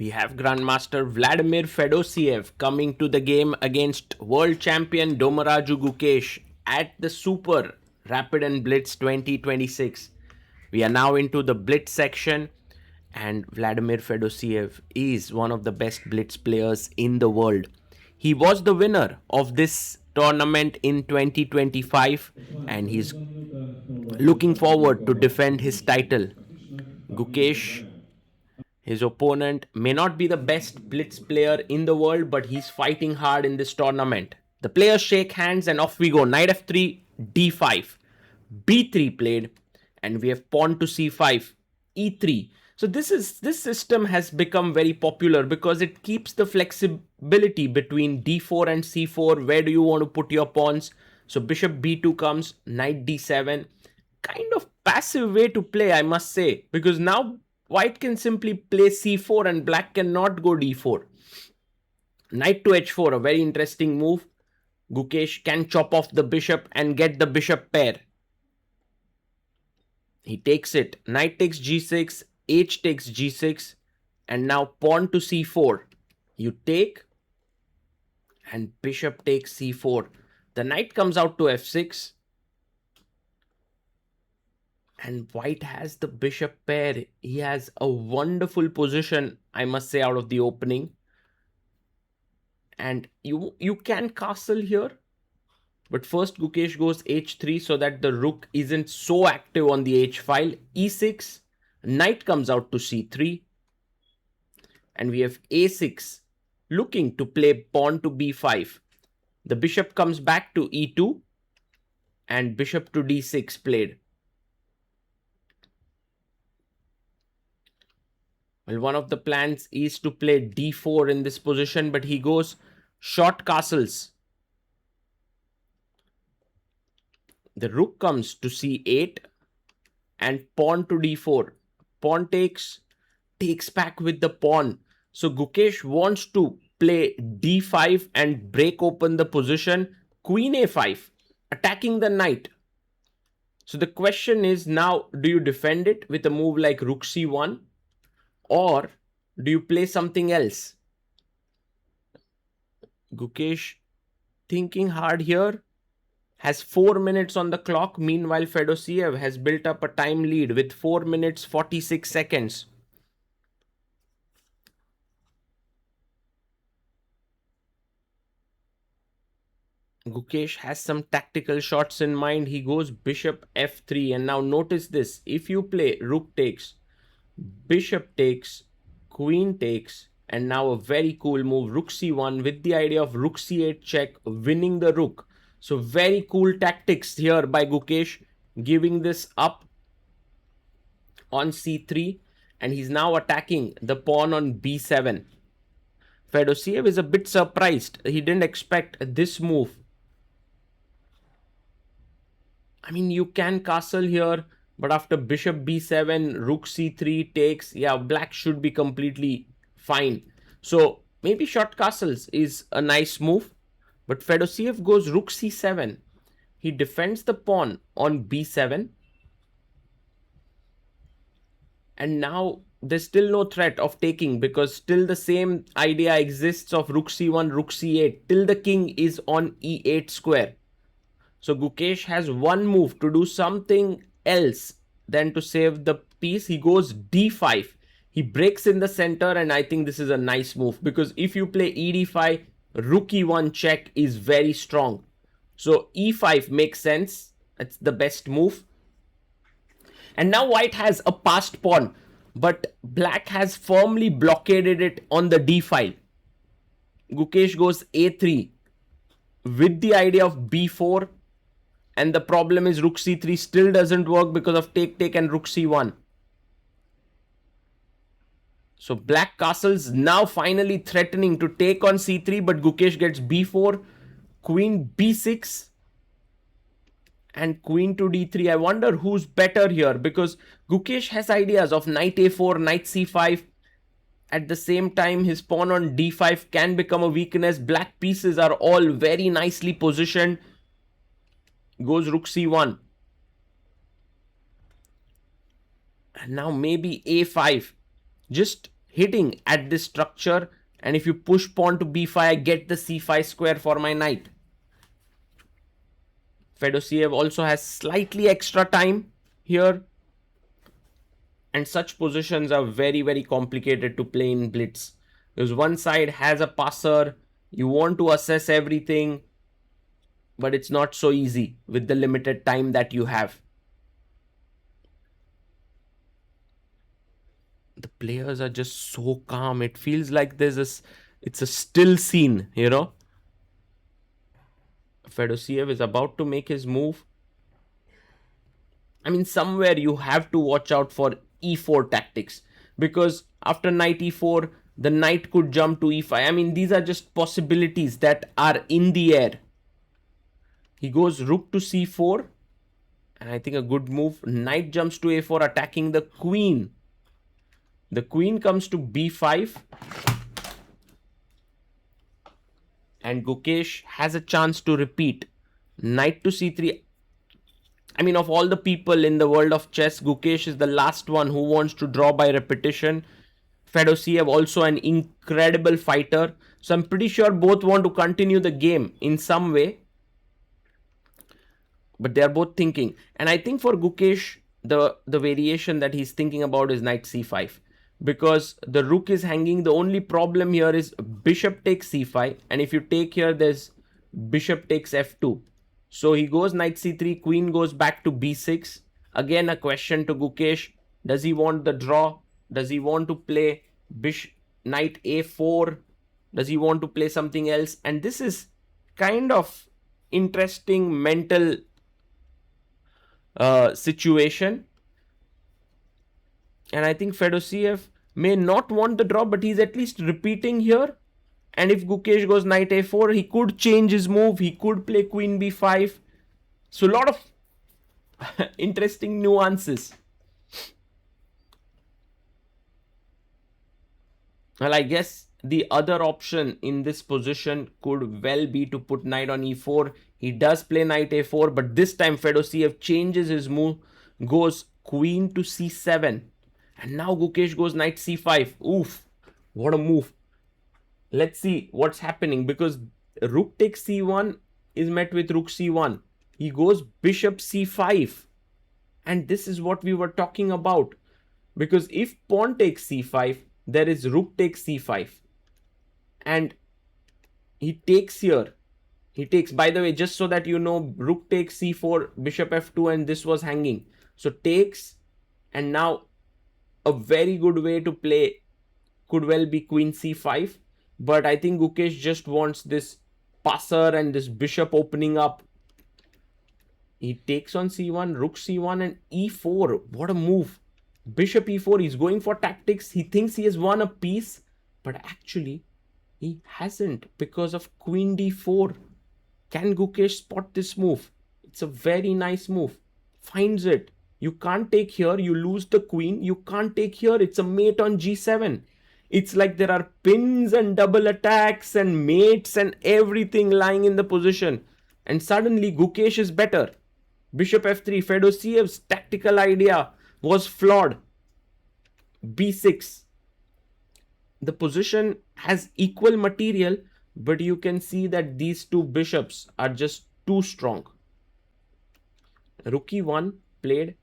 We have Grandmaster Vladimir Fedoseev coming to the game against world champion Domaraju Gukesh at the Super Rapid and Blitz 2026. We are now into the Blitz section, and Vladimir Fedoseev is one of the best Blitz players in the world. He was the winner of this tournament in 2025, and he's looking forward to defend his title. Gukesh, his opponent, may not be the best blitz player in the world, but he's fighting hard in this tournament. The players shake hands and off we go. Knight f3, d5, b3 played, and we have pawn to c5, e3. So this system has become very popular because it keeps the flexibility between d4 and c4. Where do you want to put your pawns? So bishop b2 comes, knight d7. Kind of passive way to play, I must say, because now white can simply play c4 and black cannot go d4. Knight to h4, a very interesting move. Gukesh can chop off the bishop and get the bishop pair. He takes it. Knight takes g6, h takes g6, and now pawn to c4. You take, and bishop takes c4. The knight comes out to f6. And white has the bishop pair. He has a wonderful position, I must say, out of the opening. And you can castle here. But first Gukesh goes h3 so that the rook isn't so active on the h file. e6. Knight comes out to c3. And we have a6 looking to play pawn to b5. The bishop comes back to e2. And bishop to d6 played. Well, one of the plans is to play d4 in this position, but he goes short castles. The rook comes to c8 and pawn to d4. Pawn takes back with the pawn. So Gukesh wants to play d5 and break open the position. Queen a5, attacking the knight. So the question is now, do you defend it with a move like rook c1? Or do you play something else? Gukesh, thinking hard here, has 4 minutes on the clock. Meanwhile, Fedoseev has built up a time lead with 4 minutes 46 seconds. Gukesh has some tactical shots in mind. He goes bishop f3, and now notice this. If you play rook takes, bishop takes, queen takes, and now a very cool move, rook c1, with the idea of rook c8 check, winning the rook. So very cool tactics here by Gukesh, giving this up on c3, and he's now attacking the pawn on b7. Fedoseev is a bit surprised. He didn't expect this move. I mean, you can castle here, but after bishop b7, rook c3 takes, yeah, black should be completely fine. So maybe short castles is a nice move. But Fedoseev goes rook c7. He defends the pawn on b7. And now there's still no threat of taking, because still the same idea exists of rook c1, rook c8 till the king is on e8 square. So Gukesh has one move to do something else than to save the piece. He goes d5. He breaks in the center, and I think this is a nice move, because if you play ed5, rook e1 check is very strong. So e5 makes sense. It's the best move. And now white has a passed pawn, but black has firmly blockaded it on the d file. Gukesh goes a3 with the idea of b4. And the problem is rook c3 still doesn't work because of take and rook c1. So black castles now finally threatening to take on c3, but Gukesh gets b4, queen b6, and queen to d3. I wonder who's better here, because Gukesh has ideas of knight a4, knight c5. At the same time, his pawn on d5 can become a weakness. Black pieces are all very nicely positioned. Goes rook c1. And now maybe a5. Just hitting at this structure, and if you push pawn to b5, I get the c5 square for my knight. Fedoseev also has slightly extra time here, and such positions are very, very complicated to play in blitz, because one side has a passer, you want to assess everything, but it's not so easy with the limited time that you have. The players are just so calm. It feels like it's a still scene, Fedoseev is about to make his move. I mean, somewhere you have to watch out for e4 tactics, because after knight e4, the knight could jump to e5. I mean, these are just possibilities that are in the air. He goes rook to c4, and I think a good move. Knight jumps to a4, attacking the queen. The queen comes to b5, and Gukesh has a chance to repeat. Knight to c3. I mean, of all the people in the world of chess, Gukesh is the last one who wants to draw by repetition. Fedoseev also an incredible fighter. So I'm pretty sure both want to continue the game in some way. But they're both thinking. And I think for Gukesh, the variation that he's thinking about is knight c5. Because the rook is hanging. The only problem here is bishop takes c5. And if you take here, there's bishop takes f2. So he goes knight c3, queen goes back to b6. Again, a question to Gukesh. Does he want the draw? Does he want to play knight a4? Does he want to play something else? And this is kind of interesting mental situation. And I think Fedoseev may not want the draw, but he's at least repeating here. And if Gukesh goes knight a4, he could change his move. He could play queen b5. So a lot of interesting nuances. Well, I guess the other option in this position could well be to put knight on e4. He does play knight a4, but this time Fedoseev changes his move, goes queen to c7. And now Gukesh goes knight c5. Oof, what a move. Let's see what's happening, because rook takes c1 is met with rook c1. He goes bishop c5. And this is what we were talking about. Because if pawn takes c5, there is rook takes c5. And he takes here. He takes, by the way, just so that you know, rook takes c4, bishop f2, and this was hanging. So takes, and now a very good way to play could well be queen c5. But I think Gukesh just wants this passer and this bishop opening up. He takes on c1, rook c1, and e4. What a move. Bishop e4. He's going for tactics. He thinks he has won a piece, but actually he hasn't, because of queen d4. Can Gukesh spot this move? It's a very nice move. Finds it. You can't take here. You lose the queen. You can't take here. It's a mate on g7. It's like there are pins and double attacks and mates and everything lying in the position. And suddenly Gukesh is better. Bishop f3. Fedosiev's tactical idea was flawed. b6. The position has equal material, but you can see that these two bishops are just too strong. Rook e1 played.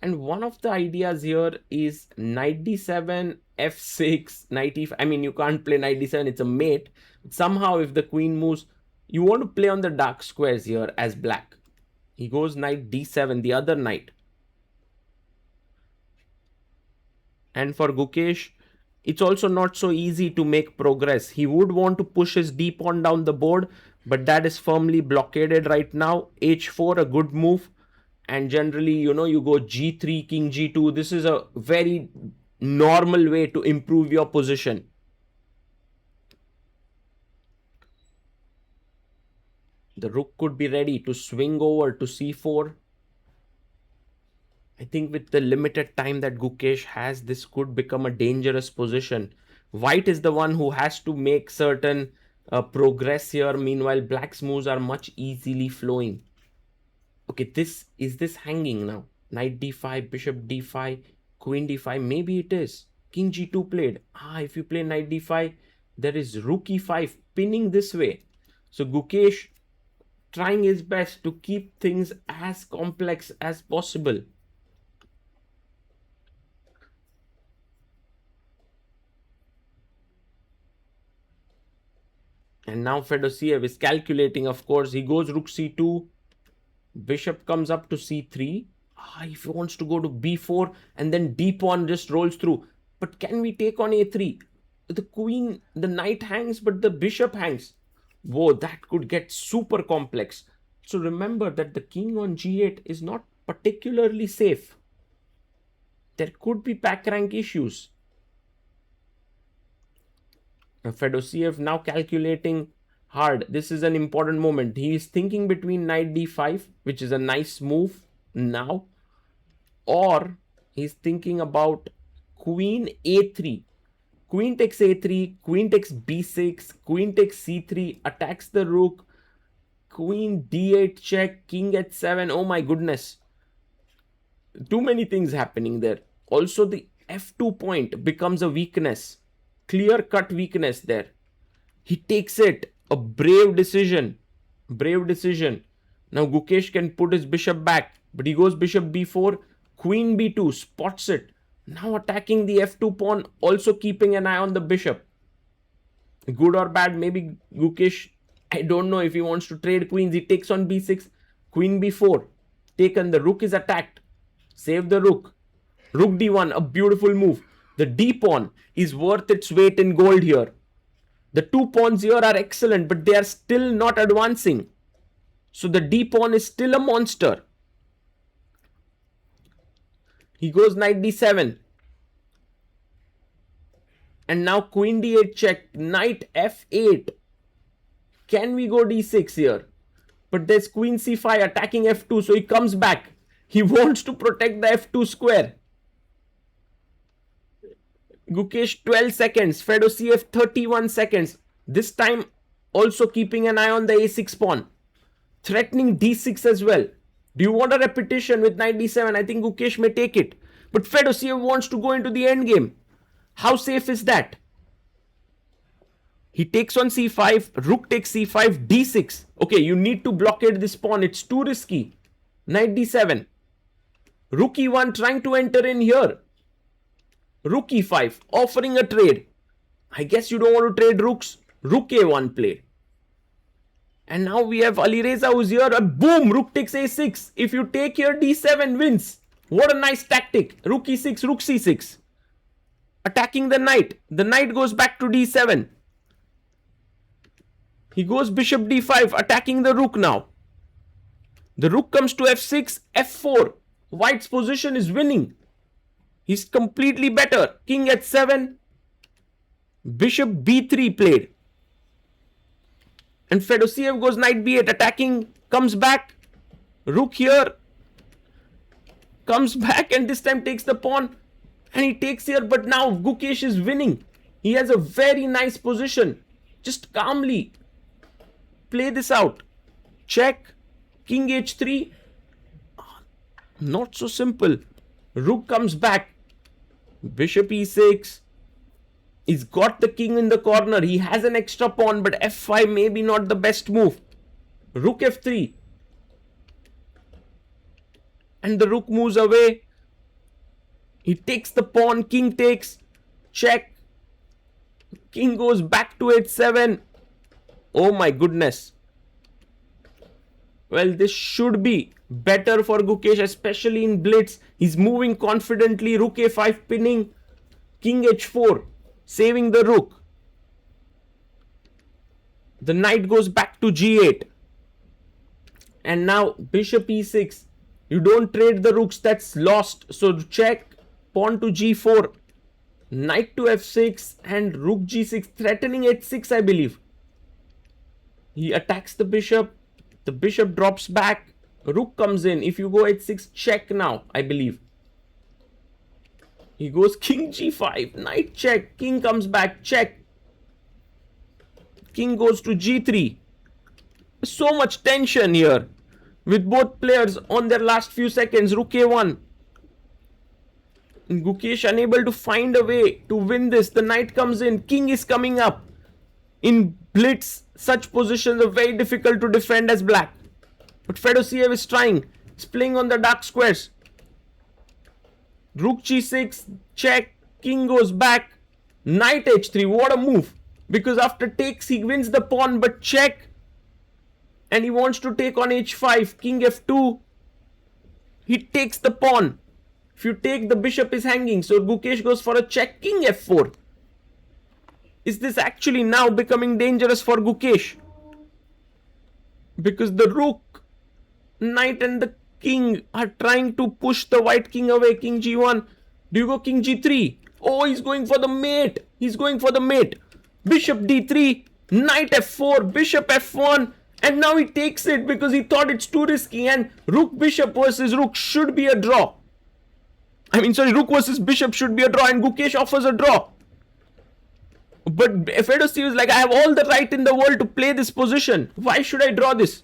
And one of the ideas here is knight d7, f6, knight e5. I mean, you can't play knight d7, it's a mate. Somehow, if the queen moves, you want to play on the dark squares here as black. He goes knight d7, the other knight. And for Gukesh, it's also not so easy to make progress. He would want to push his d pawn down the board, but that is firmly blockaded right now. h4, a good move. And generally, you go g3, king g2. This is a very normal way to improve your position. The rook could be ready to swing over to c4. I think with the limited time that Gukesh has, this could become a dangerous position. White is the one who has to make certain progress here. Meanwhile, black's moves are much easily flowing. Okay, is this hanging now? Knight d5, bishop d5, queen d5. Maybe it is. King g2 played. If you play knight d5, there is rook e5 pinning this way. So Gukesh trying his best to keep things as complex as possible. And now Fedoseev is calculating, of course. He goes rook c2. Bishop comes up to c3. If he wants to go to b4 and then d pawn just rolls through. But can we take on a3? The queen, the knight hangs, but the bishop hangs. Whoa, that could get super complex. So remember that the king on g8 is not particularly safe. There could be pack rank issues. Fedoseev now calculating hard. This is an important moment. He is thinking between knight d5, which is a nice move now, or he's thinking about queen a3. Queen takes a3, queen takes b6, queen takes c3, attacks the rook, queen d8 check, king h7. Oh my goodness. Too many things happening there. Also, the f2 point becomes a weakness. Clear-cut weakness there. He takes it. A brave decision. Brave decision. Now Gukesh can put his bishop back. But he goes bishop b4. Queen b2. Spots it. Now attacking the f2 pawn. Also keeping an eye on the bishop. Good or bad. Maybe Gukesh, I don't know if he wants to trade queens. He takes on b6. Queen b4. Taken. The rook is attacked. Save the rook. Rook d1. A beautiful move. The d pawn is worth its weight in gold here. The two pawns here are excellent, but they are still not advancing. So the d pawn is still a monster. He goes knight d7. And now queen d8 check, knight f8. Can we go d6 here? But there's queen c5 attacking f2, so he comes back. He wants to protect the f2 square. Gukesh 12 seconds, Fedoseev 31 seconds. This time also keeping an eye on the a6 pawn. Threatening d6 as well. Do you want a repetition with knight d7? I think Gukesh may take it. But Fedoseev wants to go into the endgame. How safe is that? He takes on c5, rook takes c5, d6. Okay, you need to blockade this pawn. It's too risky. Knight d7. Rook e1 trying to enter in here. Rook e5, offering a trade. I guess you don't want to trade rooks. Rook a1 played. And now we have Alireza who's here. Boom! Rook takes a6. If you take here, d7 wins. What a nice tactic. Rook e6, rook c6. Attacking the knight. The knight goes back to d7. He goes bishop d5, attacking the rook now. The rook comes to f6, f4. White's position is winning. He's completely better. King h7. Bishop b3 played. And Fedoseev goes knight b8, attacking, comes back. Rook here. Comes back and this time takes the pawn. And he takes here, but now Gukesh is winning. He has a very nice position. Just calmly play this out. Check. King h3. Not so simple. Rook comes back. Bishop e6. He's got the king in the corner. He has an extra pawn, but f5 maybe not the best move. Rook f3. And the rook moves away. He takes the pawn. King takes. Check. King goes back to h7. Oh my goodness. Well, this should be better for Gukesh, especially in blitz. He's moving confidently. Rook a5 pinning. King h4. Saving the rook. The knight goes back to g8. And now bishop e6. You don't trade the rooks. That's lost. So check. Pawn to g4. Knight to f6. And rook g6. Threatening h6, I believe. He attacks the bishop. The bishop drops back. Rook comes in. If you go h6, check now, I believe. He goes king g5. Knight check. King comes back. Check. King goes to g3. So much tension here. with both players on their last few seconds. Rook a1. Gukesh unable to find a way to win this. The knight comes in. King is coming up. In blitz, such positions are very difficult to defend as black. But Fedoseev is trying. He's playing on the dark squares. Rook g6, check. King goes back. Knight h3. What a move. Because after takes, he wins the pawn, but check. And he wants to take on h5. King f2. He takes the pawn. If you take, the bishop is hanging. So Gukesh goes for a check. King f4. Is this actually now becoming dangerous for Gukesh? Because the rook, knight and the king are trying to push the white king away. King g1. Do you go king g3? Oh, he's going for the mate. He's going for the mate. Bishop d3. Knight f4. Bishop f1. And now he takes it because he thought it's too risky. And rook bishop versus rook should be a draw. Rook versus bishop should be a draw. And Gukesh offers a draw. But Fedoseev is like, I have all the right in the world to play this position. Why should I draw this?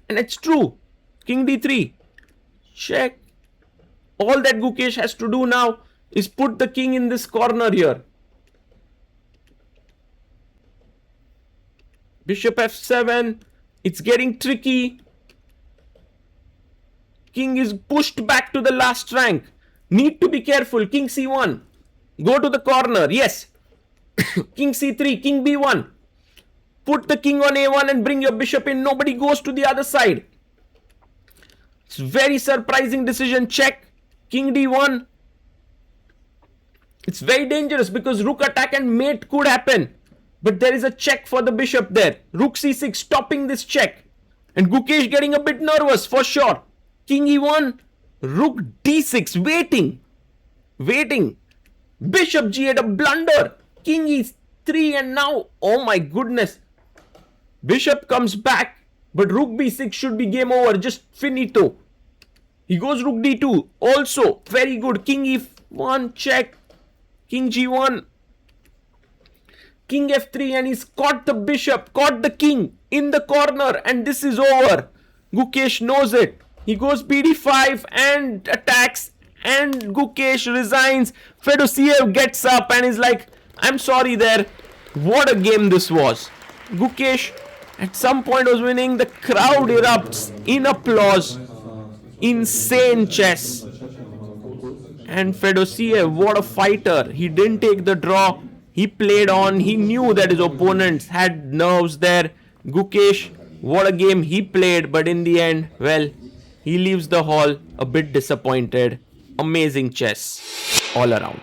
And it's true. King d3. Check. All that Gukesh has to do now is put the king in this corner here. Bishop f7. It's getting tricky. King is pushed back to the last rank. Need to be careful. King c1. Go to the corner. Yes. King c3. King b1. Put the king on a1 and bring your bishop in. Nobody goes to the other side. It's very surprising decision. Check. King d1. It's very dangerous because rook attack and mate could happen. But there is a check for the bishop there. Rook c6 stopping this check. And Gukesh getting a bit nervous for sure. King e1. Rook d6. Waiting. Waiting. Bishop g8. A blunder. King e3. And now, oh my goodness. Bishop comes back. But rook b6 should be game over. Just finito. He goes rook d2. Also very good. King e1. Check. King g1. King f3, and he's caught the bishop, caught the king in the corner, and this is over. Gukesh knows it. He goes bd5 and attacks, and Gukesh resigns. Fedoseev gets up and is like, I'm sorry there. What a game this was. Gukesh at some point was winning. The crowd erupts in applause. Insane chess. And Fedoseev, what a fighter. He didn't take the draw. He played on. He knew that his opponents had nerves there. Gukesh, what a game he played. But in the end, well, he leaves the hall a bit disappointed. Amazing chess all around.